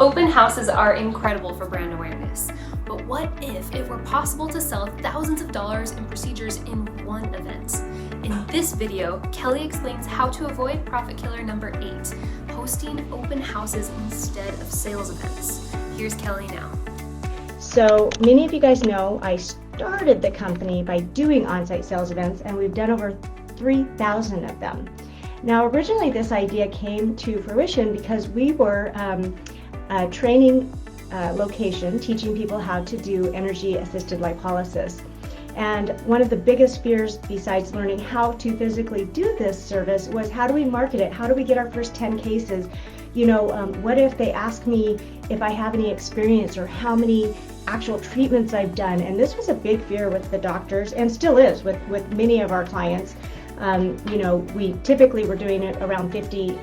Open houses are incredible for brand awareness, but what if it were possible to sell thousands of dollars in procedures in one event? In this video, Kelly explains how to avoid profit killer number 8, hosting open houses instead of sales events. Here's Kelly now. So many of you guys know I started the company by doing on-site sales events, and we've done over 3,000 of them. Now, originally this idea came to fruition because we were a training location teaching people how to do energy-assisted lipolysis. And one of the biggest fears, besides learning how to physically do this service, was how do we market it? How do we get our first 10 cases? You know, what if they ask me if I have any experience or how many actual treatments I've done? And this was a big fear with the doctors, and still is with many of our clients. You know, we typically were doing it around 50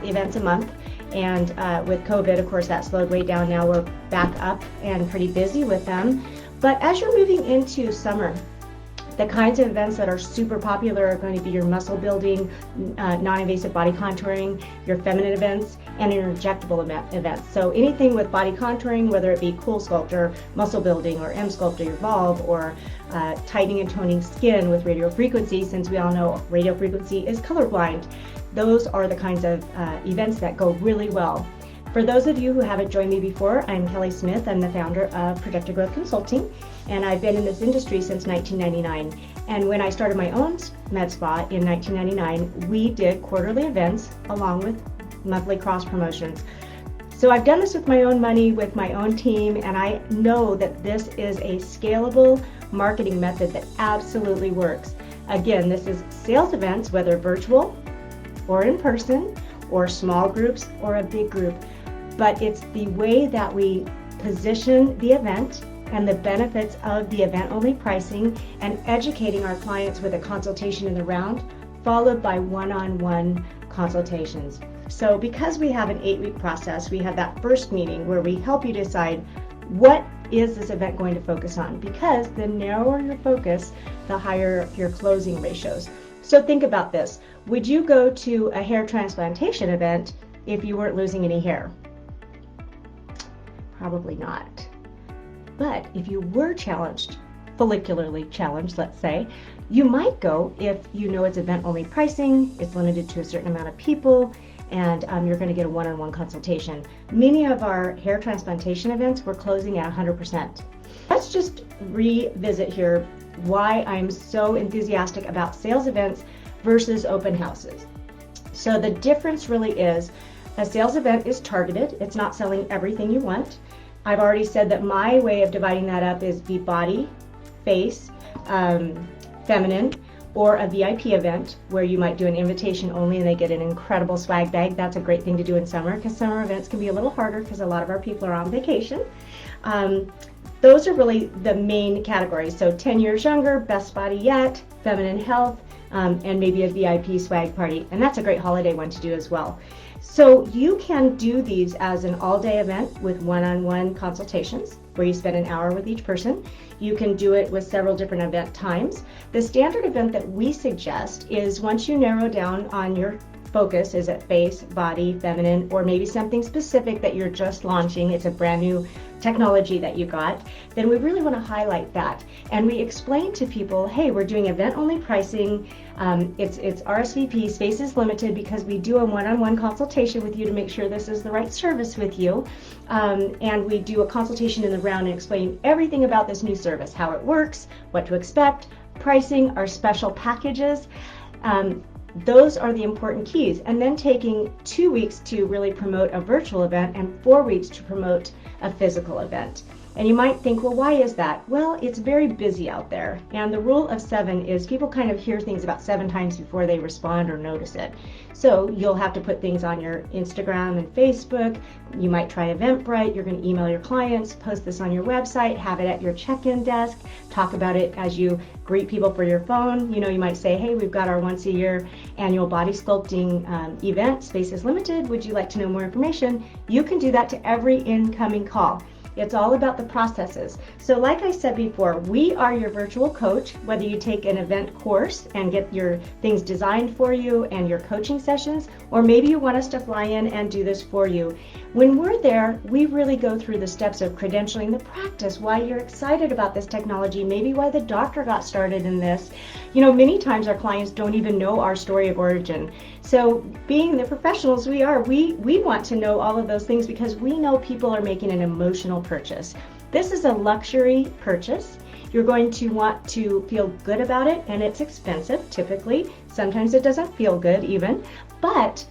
events a month. And with COVID, of course, that slowed way down. Now we're back up and pretty busy with them. But as you're moving into summer, the kinds of events that are super popular are going to be your muscle building, non-invasive body contouring, your feminine events, and your injectable events. So anything with body contouring, whether it be CoolSculptor, muscle building, or Emsculpt or Evolve, or tightening and toning skin with radio frequency, since we all know radio frequency is colorblind. Those are the kinds of events that go really well. For those of you who haven't joined me before, I'm Kelly Smith. I'm the founder of Projected Growth Consulting, and I've been in this industry since 1999. And when I started my own med spa in 1999, we did quarterly events along with monthly cross promotions. So I've done this with my own money, with my own team, and I know that this is a scalable marketing method that absolutely works. Again, this is sales events, whether virtual or in person, or small groups or a big group. But it's the way that we position the event and the benefits of the event-only pricing and educating our clients with a consultation in the round, followed by one-on-one consultations. So because we have an 8-week process, we have that first meeting where we help you decide what is this event going to focus on, because the narrower your focus, the higher your closing ratios. So think about this. Would you go to a hair transplantation event if you weren't losing any hair? Probably not. But if you were challenged, follicularly challenged, let's say, you might go if you know it's event-only pricing, it's limited to a certain amount of people, and you're going to get a one-on-one consultation. Many of our hair transplantation events we're closing at 100%. Let's just revisit here why I'm so enthusiastic about sales events versus open houses. So the difference really is a sales event is targeted. It's not selling everything you want. I've already said that my way of dividing that up is the body, face, feminine, or a VIP event where you might do an invitation only and they get an incredible swag bag. That's a great thing to do in summer, because summer events can be a little harder because a lot of our people are on vacation. Those are really the main categories. So 10 years younger, best body yet, feminine health, and maybe a VIP swag party. And that's a great holiday one to do as well. So you can do these as an all-day event with one-on-one consultations where you spend an hour with each person. You can do it with several different event times. The standard event that we suggest is once you narrow down on your focus, is it face, body, feminine, or maybe something specific that you're just launching, it's a brand new technology that you got, then we really want to highlight that. And we explain to people, hey, we're doing event-only pricing. It's RSVP, space is limited because we do a one-on-one consultation with you to make sure this is the right service with you. And we do a consultation in the round and explain everything about this new service, how it works, what to expect, pricing, our special packages. Those are the important keys. And then taking 2 weeks to really promote a virtual event and 4 weeks to promote a physical event. And you might think, well, why is that? Well, it's very busy out there. And the rule of 7 is people kind of hear things about 7 times before they respond or notice it. So you'll have to put things on your Instagram and Facebook. You might try Eventbrite. You're going to email your clients, post this on your website, have it at your check-in desk, talk about it as you greet people for your phone. You know, you might say, hey, we've got our once a year annual body sculpting event. Space is limited. Would you like to know more information? You can do that to every incoming call. It's all about the processes. So like I said before, we are your virtual coach, whether you take an event course and get your things designed for you and your coaching sessions, or maybe you want us to fly in and do this for you. When we're there, we really go through the steps of credentialing, the practice, why you're excited about this technology, maybe why the doctor got started in this. Many times our clients don't even know our story of origin. So being the professionals we are, we want to know all of those things because we know people are making an emotional purchase. This is a luxury purchase. You're going to want to feel good about it, and it's expensive typically. Sometimes it doesn't feel good even, but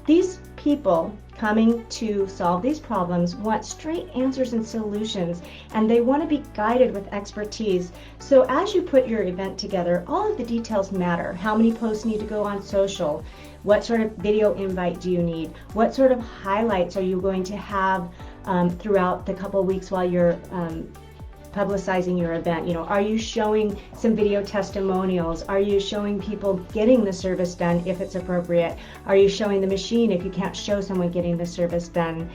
these people coming to solve these problems want straight answers and solutions, and they want to be guided with expertise. So as you put your event together, all of the details matter. How many posts need to go on social? What sort of video invite do you need? What sort of highlights are you going to have throughout the couple weeks while you're publicizing your event? Are you showing some video testimonials? Are you showing people getting the service done if it's appropriate? Are you showing the machine if you can't show someone getting the service done?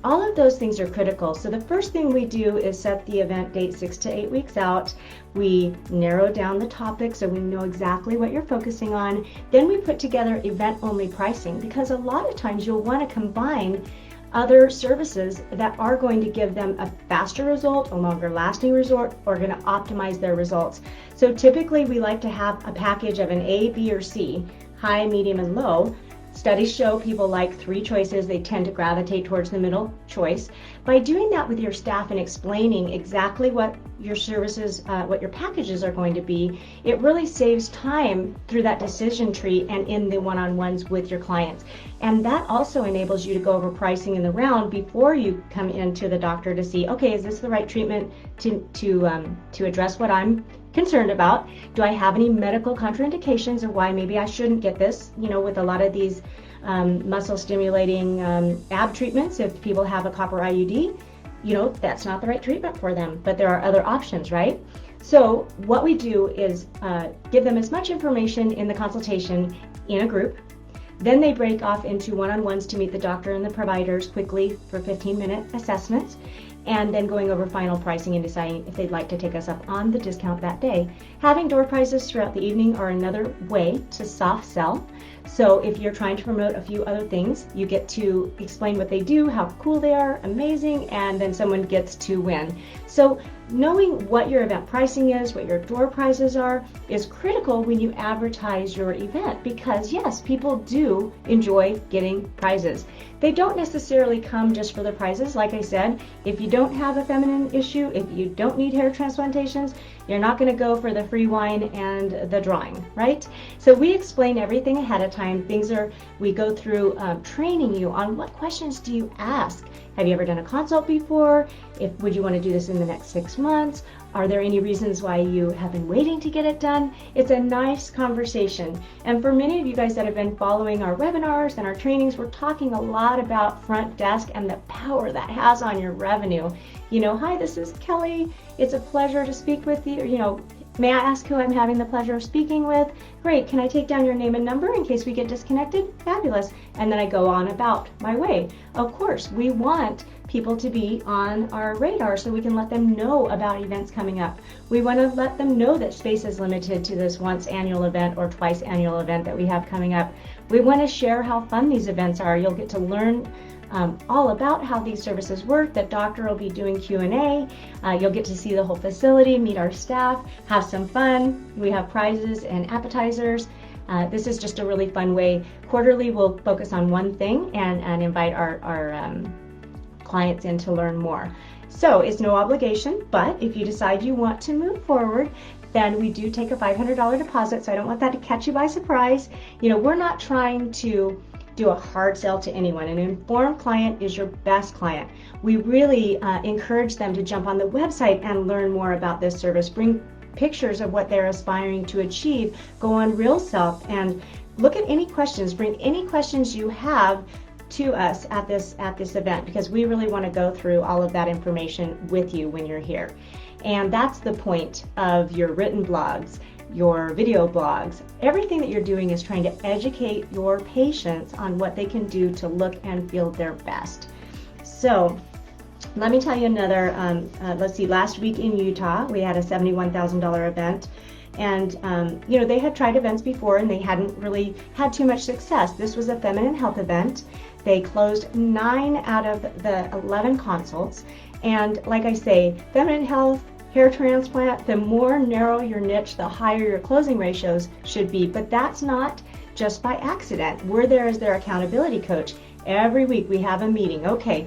All of those things are critical. So the first thing we do is set the event date 6 to 8 weeks out. We narrow down the topic so we know exactly what you're focusing on. Then we put together event-only pricing, because a lot of times you'll want to combine other services that are going to give them a faster result, a longer lasting result, or going to optimize their results. So typically we like to have a package of an A, B, or C, high, medium, and low. Studies show people like 3 choices. They tend to gravitate towards the middle choice. By doing that with your staff and explaining exactly what your services, what your packages are going to be, it really saves time through that decision tree and in the one-on-ones with your clients. And that also enables you to go over pricing in the round before you come into the doctor to see, okay, is this the right treatment to address what I'm concerned about? Do I have any medical contraindications of why maybe I shouldn't get this? With a lot of these muscle stimulating ab treatments, if people have a copper IUD, that's not the right treatment for them, but there are other options, right? So what we do is give them as much information in the consultation in a group. Then they break off into one-on-ones to meet the doctor and the providers quickly for 15-minute assessments, and then going over final pricing and deciding if they'd like to take us up on the discount that day. Having door prizes throughout the evening are another way to soft sell. So if you're trying to promote a few other things, you get to explain what they do, how cool they are, amazing, and then someone gets to win. So knowing what your event pricing is, what your door prizes are, is critical when you advertise your event, because yes, people do enjoy getting prizes. They don't necessarily come just for the prizes. Like I said, if you don't have a feminine issue, if you don't need hair transplantations, you're not going to go for the free wine and the drawing, right? So we explain everything ahead of time. We go through training you on what questions do you ask. Have you ever done a consult before? Would you want to do this in the next 6 months? Are there any reasons why you have been waiting to get it done? It's a nice conversation. And for many of you guys that have been following our webinars and our trainings, we're talking a lot about front desk and the power that has on your revenue. Hi, this is Kelly. It's a pleasure to speak with you. May I ask who I'm having the pleasure of speaking with? Great, can I take down your name and number in case we get disconnected? Fabulous. And then I go on about my way. Of course, we want people to be on our radar so we can let them know about events coming up. We want to let them know that space is limited to this once annual event or twice annual event that we have coming up. We want to share how fun these events are. You'll get to learn all about how these services work. The doctor will be doing Q&A. You'll get to see the whole facility, meet our staff, have some fun. We have prizes and appetizers. This is just a really fun way. Quarterly, we'll focus on one thing and invite our clients in to learn more. So it's no obligation, but if you decide you want to move forward, then we do take a $500 deposit, so I don't want that to catch you by surprise. We're not trying to do a hard sell to anyone. An informed client is your best client. We really encourage them to jump on the website and learn more about this service, bring pictures of what they're aspiring to achieve, go on RealSelf and look at any questions, bring any questions you have to us at this event, because we really want to go through all of that information with you when you're here. And that's the point of your written blogs, your video blogs. Everything that you're doing is trying to educate your patients on what they can do to look and feel their best. So let me tell you another, let's see, last week in Utah, we had a $71,000 event. And, they had tried events before and they hadn't really had too much success. This was a feminine health event. They closed 9 out of the 11 consults. And like I say, feminine health, hair transplant, the more narrow your niche, the higher your closing ratios should be. But that's not just by accident. We're there as their accountability coach. Every week we have a meeting. Okay,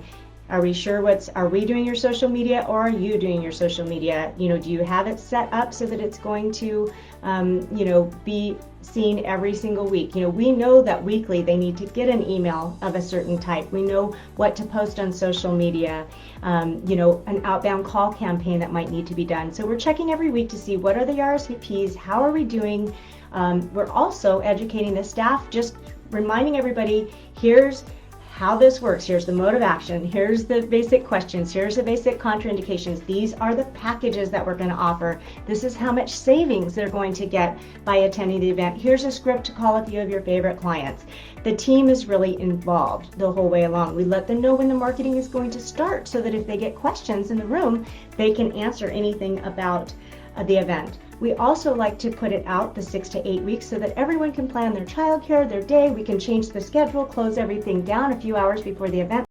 are we sure are we doing your social media, or are you doing your social media? Do you have it set up so that it's going to, be seen every single week? We know that weekly they need to get an email of a certain type. We know what to post on social media, an outbound call campaign that might need to be done. So we're checking every week to see what are the RSVPs, how are we doing. We're also educating the staff, just reminding everybody, here's how this works. Here's the mode of action. Here's the basic questions. Here's the basic contraindications. These are the packages that we're going to offer. This is how much savings they're going to get by attending the event. Here's a script to call a few of your favorite clients. The team is really involved the whole way along. We let them know when the marketing is going to start so that if they get questions in the room, they can answer anything about the event. We also like to put it out the 6 to 8 weeks so that everyone can plan their childcare, their day. We can change the schedule, close everything down a few hours before the event.